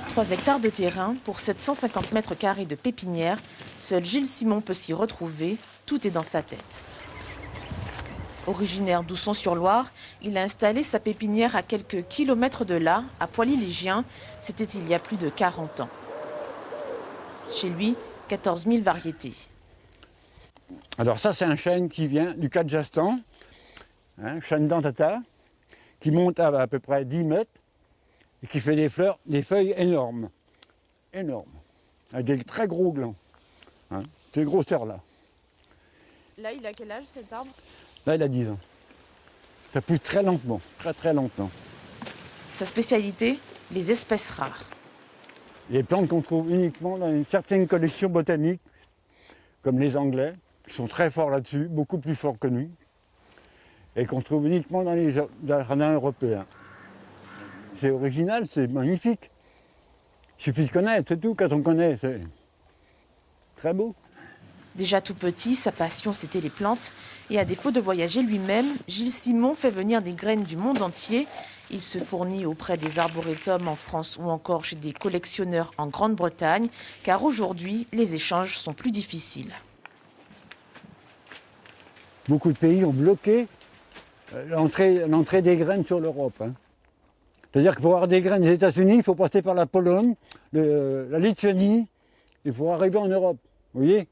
3 hectares de terrain pour 750 mètres carrés de pépinière. Seul Gilles Simon peut s'y retrouver. Tout est dans sa tête. Originaire d'Ousson-sur-Loire, il a installé sa pépinière à quelques kilomètres de là, à Poilly-les-Gien. C'était il y a plus de 40 ans. Chez lui, 14 000 variétés. Alors ça, c'est un chêne qui vient du Kadjastan, chêne dentata, qui monte à peu près 10 mètres et qui fait des feuilles énormes, avec des très gros glands, ces grosseurs-là. Là, il a quel âge cet arbre? Là, il a 10 ans. Ça pousse très lentement, très lentement. Sa spécialité, les espèces rares. Les plantes qu'on trouve uniquement dans une certaine collection botanique, comme les Anglais, qui sont très forts là-dessus, beaucoup plus forts que nous, et qu'on trouve uniquement dans les jardins européens. C'est original, c'est magnifique. Il suffit de connaître, c'est tout. Quand on connaît, c'est très beau. Déjà tout petit, sa passion c'était les plantes. Et à défaut de voyager lui-même, Gilles Simon fait venir des graines du monde entier. Il se fournit auprès des arboretums en France ou encore chez des collectionneurs en Grande-Bretagne, car aujourd'hui, les échanges sont plus difficiles. Beaucoup de pays ont bloqué l'entrée des graines sur l'Europe. C'est-à-dire que pour avoir des graines des États-Unis, il faut passer par la Pologne, la Lituanie, et pour arriver en Europe. Vous voyez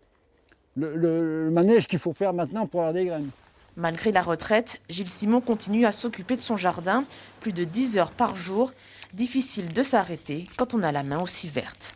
le manège qu'il faut faire maintenant pour avoir des graines. Malgré la retraite, Gilles Simon continue à s'occuper de son jardin, plus de 10 heures par jour. Difficile de s'arrêter quand on a la main aussi verte.